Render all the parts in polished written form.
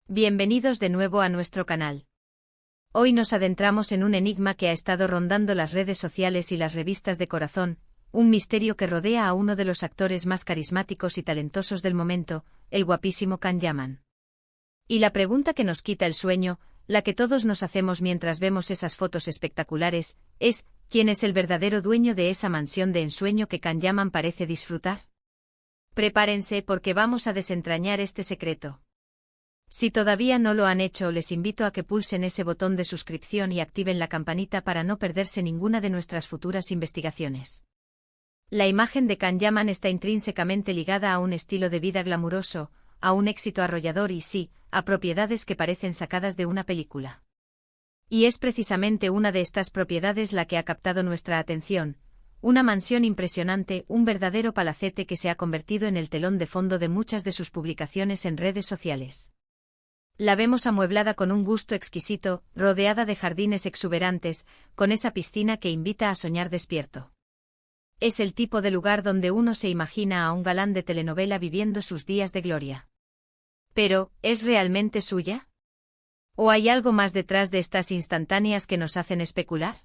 Bienvenidos de nuevo a nuestro canal. Hoy nos adentramos en un enigma que ha estado rondando las redes sociales y las revistas de corazón, un misterio que rodea a uno de los actores más carismáticos y talentosos del momento, el guapísimo Can Yaman. Y la pregunta que nos quita el sueño, la que todos nos hacemos mientras vemos esas fotos espectaculares, es, ¿quién es el verdadero dueño de esa mansión de ensueño que Can Yaman parece disfrutar? Prepárense porque vamos a desentrañar este secreto. Si todavía no lo han hecho, les invito a que pulsen ese botón de suscripción y activen la campanita para no perderse ninguna de nuestras futuras investigaciones. La imagen de Can Yaman está intrínsecamente ligada a un estilo de vida glamuroso, a un éxito arrollador y sí, a propiedades que parecen sacadas de una película. Y es precisamente una de estas propiedades la que ha captado nuestra atención, una mansión impresionante, un verdadero palacete que se ha convertido en el telón de fondo de muchas de sus publicaciones en redes sociales. La vemos amueblada con un gusto exquisito, rodeada de jardines exuberantes, con esa piscina que invita a soñar despierto. Es el tipo de lugar donde uno se imagina a un galán de telenovela viviendo sus días de gloria. Pero, ¿es realmente suya? ¿O hay algo más detrás de estas instantáneas que nos hacen especular?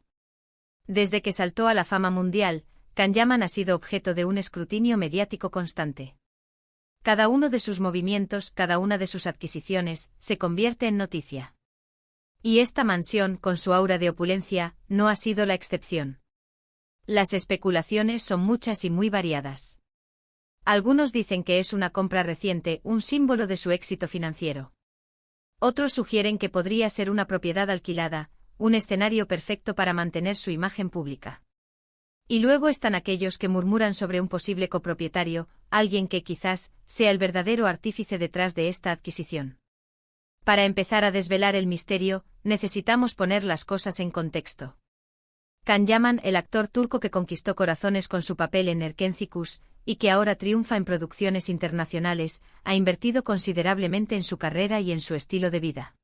Desde que saltó a la fama mundial, Can Yaman ha sido objeto de un escrutinio mediático constante. Cada uno de sus movimientos, cada una de sus adquisiciones, se convierte en noticia. Y esta mansión, con su aura de opulencia, no ha sido la excepción. Las especulaciones son muchas y muy variadas. Algunos dicen que es una compra reciente, un símbolo de su éxito financiero. Otros sugieren que podría ser una propiedad alquilada, un escenario perfecto para mantener su imagen pública. Y luego están aquellos que murmuran sobre un posible copropietario, alguien que quizás sea el verdadero artífice detrás de esta adquisición. Para empezar a desvelar el misterio, necesitamos poner las cosas en contexto. Can Yaman, el actor turco que conquistó corazones con su papel en Erkenci Kuş, y que ahora triunfa en producciones internacionales, ha invertido considerablemente en su carrera y en su estilo de vida.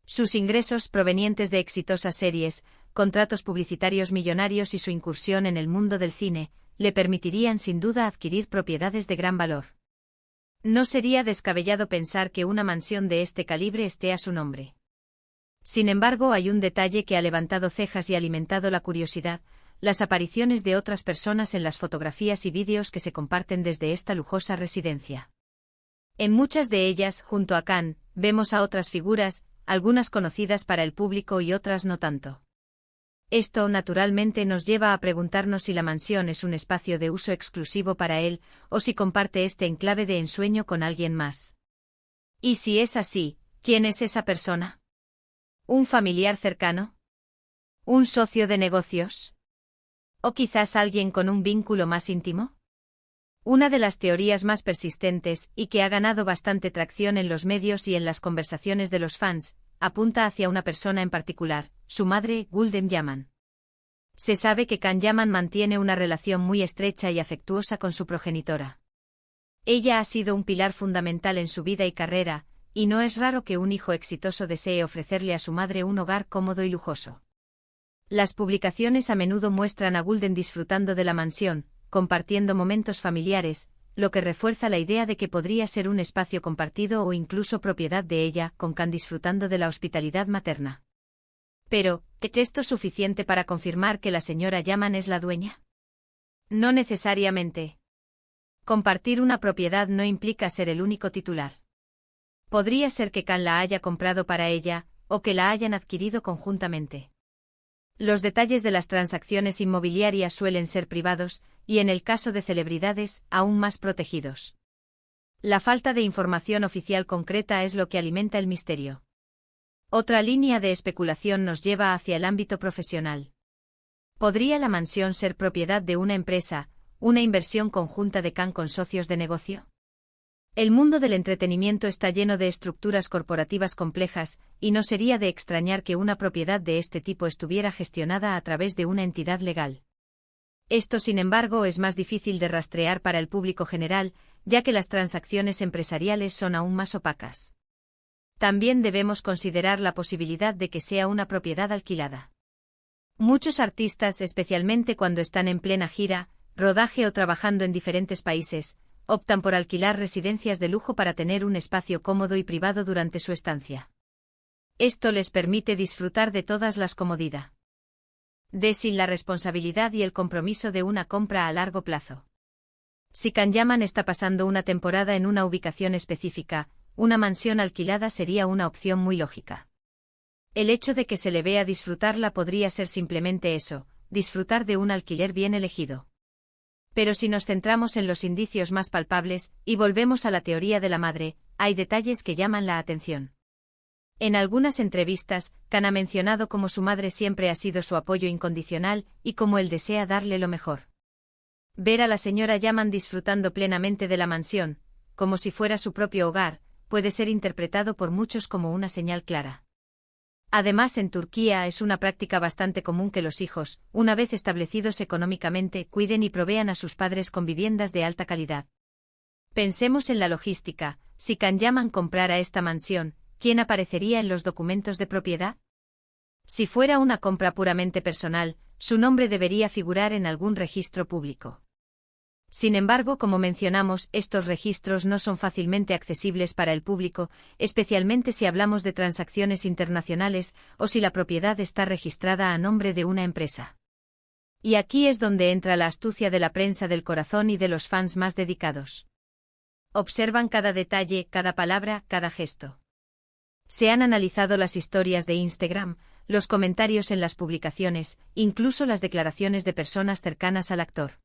Sus ingresos provenientes de exitosas series, contratos publicitarios millonarios y su incursión en el mundo del cine, le permitirían sin duda adquirir propiedades de gran valor. No sería descabellado pensar que una mansión de este calibre esté a su nombre. Sin embargo, hay un detalle que ha levantado cejas y alimentado la curiosidad: las apariciones de otras personas en las fotografías y vídeos que se comparten desde esta lujosa residencia. En muchas de ellas, junto a Can, vemos a otras figuras, algunas conocidas para el público y otras no tanto. Esto, naturalmente, nos lleva a preguntarnos si la mansión es un espacio de uso exclusivo para él, o si comparte este enclave de ensueño con alguien más. Y si es así, ¿quién es esa persona? ¿Un familiar cercano? ¿Un socio de negocios? ¿O quizás alguien con un vínculo más íntimo? Una de las teorías más persistentes, y que ha ganado bastante tracción en los medios y en las conversaciones de los fans, apunta hacia una persona en particular, su madre, Gulden Yaman. Se sabe que Can Yaman mantiene una relación muy estrecha y afectuosa con su progenitora. Ella ha sido un pilar fundamental en su vida y carrera, y no es raro que un hijo exitoso desee ofrecerle a su madre un hogar cómodo y lujoso. Las publicaciones a menudo muestran a Gulden disfrutando de la mansión, compartiendo momentos familiares, lo que refuerza la idea de que podría ser un espacio compartido o incluso propiedad de ella, con Can disfrutando de la hospitalidad materna. Pero, ¿es esto suficiente para confirmar que la señora Yaman es la dueña? No necesariamente. Compartir una propiedad no implica ser el único titular. Podría ser que Can la haya comprado para ella, o que la hayan adquirido conjuntamente. Los detalles de las transacciones inmobiliarias suelen ser privados, y en el caso de celebridades, aún más protegidos. La falta de información oficial concreta es lo que alimenta el misterio. Otra línea de especulación nos lleva hacia el ámbito profesional. ¿Podría la mansión ser propiedad de una empresa, una inversión conjunta de Can con socios de negocio? El mundo del entretenimiento está lleno de estructuras corporativas complejas, y no sería de extrañar que una propiedad de este tipo estuviera gestionada a través de una entidad legal. Esto, sin embargo, es más difícil de rastrear para el público general, ya que las transacciones empresariales son aún más opacas. También debemos considerar la posibilidad de que sea una propiedad alquilada. Muchos artistas, especialmente cuando están en plena gira, rodaje o trabajando en diferentes países, optan por alquilar residencias de lujo para tener un espacio cómodo y privado durante su estancia. Esto les permite disfrutar de todas las comodidades sin la responsabilidad y el compromiso de una compra a largo plazo. Si Kanyaman está pasando una temporada en una ubicación específica, una mansión alquilada sería una opción muy lógica. El hecho de que se le vea disfrutarla podría ser simplemente eso, disfrutar de un alquiler bien elegido. Pero si nos centramos en los indicios más palpables, y volvemos a la teoría de la madre, hay detalles que llaman la atención. En algunas entrevistas, Khan ha mencionado cómo su madre siempre ha sido su apoyo incondicional, y cómo él desea darle lo mejor. Ver a la señora Yaman disfrutando plenamente de la mansión, como si fuera su propio hogar, puede ser interpretado por muchos como una señal clara. Además, en Turquía es una práctica bastante común que los hijos, una vez establecidos económicamente, cuiden y provean a sus padres con viviendas de alta calidad. Pensemos en la logística: si Kanyaman comprara esta mansión, ¿quién aparecería en los documentos de propiedad? Si fuera una compra puramente personal, su nombre debería figurar en algún registro público. Sin embargo, como mencionamos, estos registros no son fácilmente accesibles para el público, especialmente si hablamos de transacciones internacionales o si la propiedad está registrada a nombre de una empresa. Y aquí es donde entra la astucia de la prensa del corazón y de los fans más dedicados. Observan cada detalle, cada palabra, cada gesto. Se han analizado las historias de Instagram, los comentarios en las publicaciones, incluso las declaraciones de personas cercanas al actor.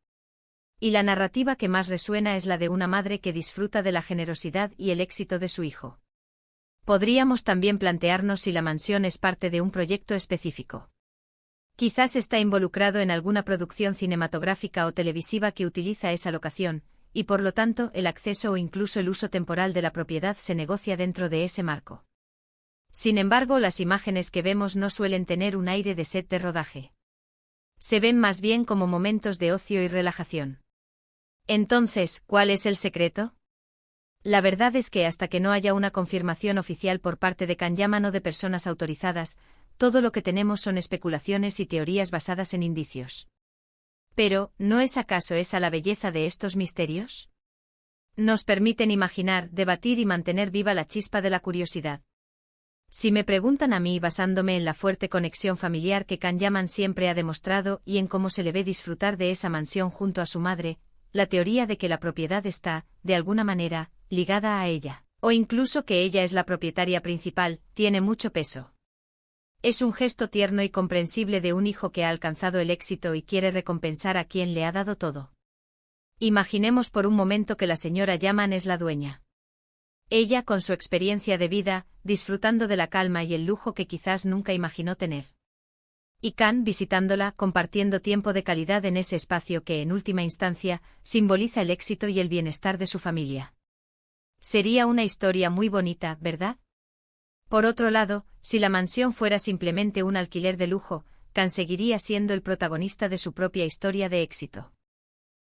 Y la narrativa que más resuena es la de una madre que disfruta de la generosidad y el éxito de su hijo. Podríamos también plantearnos si la mansión es parte de un proyecto específico. Quizás está involucrado en alguna producción cinematográfica o televisiva que utiliza esa locación, y por lo tanto el acceso o incluso el uso temporal de la propiedad se negocia dentro de ese marco. Sin embargo, las imágenes que vemos no suelen tener un aire de set de rodaje. Se ven más bien como momentos de ocio y relajación. Entonces, ¿cuál es el secreto? La verdad es que hasta que no haya una confirmación oficial por parte de Kanyaman o de personas autorizadas, todo lo que tenemos son especulaciones y teorías basadas en indicios. Pero, ¿no es acaso esa la belleza de estos misterios? Nos permiten imaginar, debatir y mantener viva la chispa de la curiosidad. Si me preguntan a mí, basándome en la fuerte conexión familiar que Kanyaman siempre ha demostrado y en cómo se le ve disfrutar de esa mansión junto a su madre, la teoría de que la propiedad está, de alguna manera, ligada a ella, o incluso que ella es la propietaria principal, tiene mucho peso. Es un gesto tierno y comprensible de un hijo que ha alcanzado el éxito y quiere recompensar a quien le ha dado todo. Imaginemos por un momento que la señora Yaman es la dueña. Ella, con su experiencia de vida, disfrutando de la calma y el lujo que quizás nunca imaginó tener. Y Khan visitándola, compartiendo tiempo de calidad en ese espacio que, en última instancia, simboliza el éxito y el bienestar de su familia. Sería una historia muy bonita, ¿verdad? Por otro lado, si la mansión fuera simplemente un alquiler de lujo, Khan seguiría siendo el protagonista de su propia historia de éxito.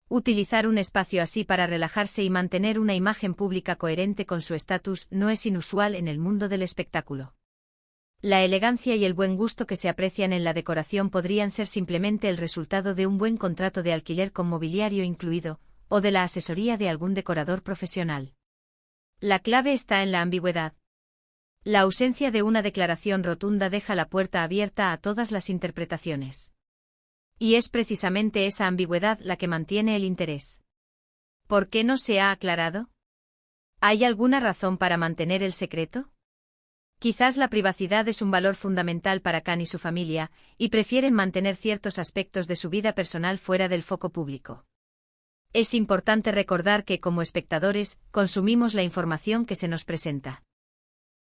Utilizar un espacio así para relajarse y mantener una imagen pública coherente con su estatus no es inusual en el mundo del espectáculo. La elegancia y el buen gusto que se aprecian en la decoración podrían ser simplemente el resultado de un buen contrato de alquiler con mobiliario incluido, o de la asesoría de algún decorador profesional. La clave está en la ambigüedad. La ausencia de una declaración rotunda deja la puerta abierta a todas las interpretaciones. Y es precisamente esa ambigüedad la que mantiene el interés. ¿Por qué no se ha aclarado? ¿Hay alguna razón para mantener el secreto? Quizás la privacidad es un valor fundamental para Khan y su familia, y prefieren mantener ciertos aspectos de su vida personal fuera del foco público. Es importante recordar que, como espectadores, consumimos la información que se nos presenta.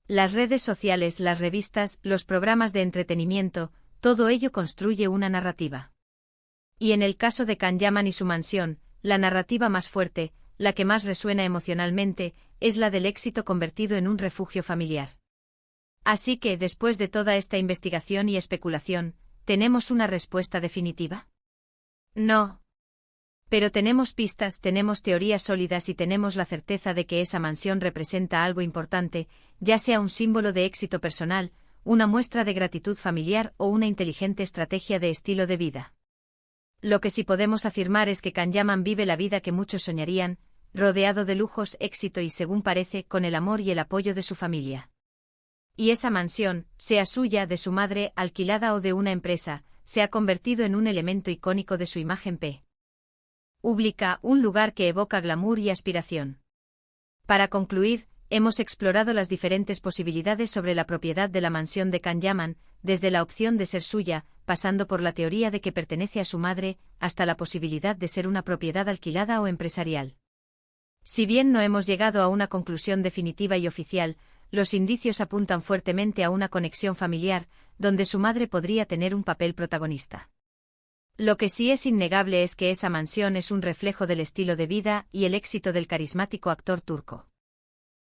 Las redes sociales, las revistas, los programas de entretenimiento, todo ello construye una narrativa. Y en el caso de Kanyaman y su mansión, la narrativa más fuerte, la que más resuena emocionalmente, es la del éxito convertido en un refugio familiar. Así que, después de toda esta investigación y especulación, ¿tenemos una respuesta definitiva? No. Pero tenemos pistas, tenemos teorías sólidas y tenemos la certeza de que esa mansión representa algo importante, ya sea un símbolo de éxito personal, una muestra de gratitud familiar o una inteligente estrategia de estilo de vida. Lo que sí podemos afirmar es que Kanyaman vive la vida que muchos soñarían, rodeado de lujos, éxito y, según parece, con el amor y el apoyo de su familia. Y esa mansión, sea suya, de su madre, alquilada o de una empresa, se ha convertido en un elemento icónico de su imagen pública, un lugar que evoca glamour y aspiración. Para concluir, hemos explorado las diferentes posibilidades sobre la propiedad de la mansión de Can Yaman, desde la opción de ser suya, pasando por la teoría de que pertenece a su madre, hasta la posibilidad de ser una propiedad alquilada o empresarial. Si bien no hemos llegado a una conclusión definitiva y oficial, los indicios apuntan fuertemente a una conexión familiar, donde su madre podría tener un papel protagonista. Lo que sí es innegable es que esa mansión es un reflejo del estilo de vida y el éxito del carismático actor turco.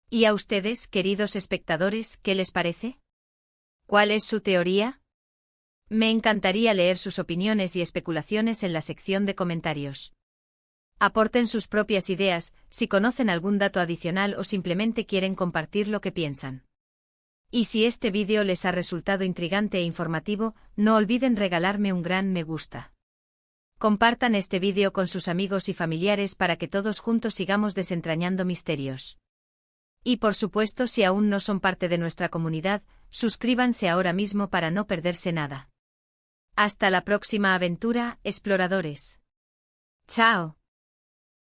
¿Y a ustedes, queridos espectadores, qué les parece? ¿Cuál es su teoría? Me encantaría leer sus opiniones y especulaciones en la sección de comentarios. Aporten sus propias ideas, si conocen algún dato adicional o simplemente quieren compartir lo que piensan. Y si este vídeo les ha resultado intrigante e informativo, no olviden regalarme un gran me gusta. Compartan este vídeo con sus amigos y familiares para que todos juntos sigamos desentrañando misterios. Y por supuesto, si aún no son parte de nuestra comunidad, suscríbanse ahora mismo para no perderse nada. Hasta la próxima aventura, exploradores. ¡Chao!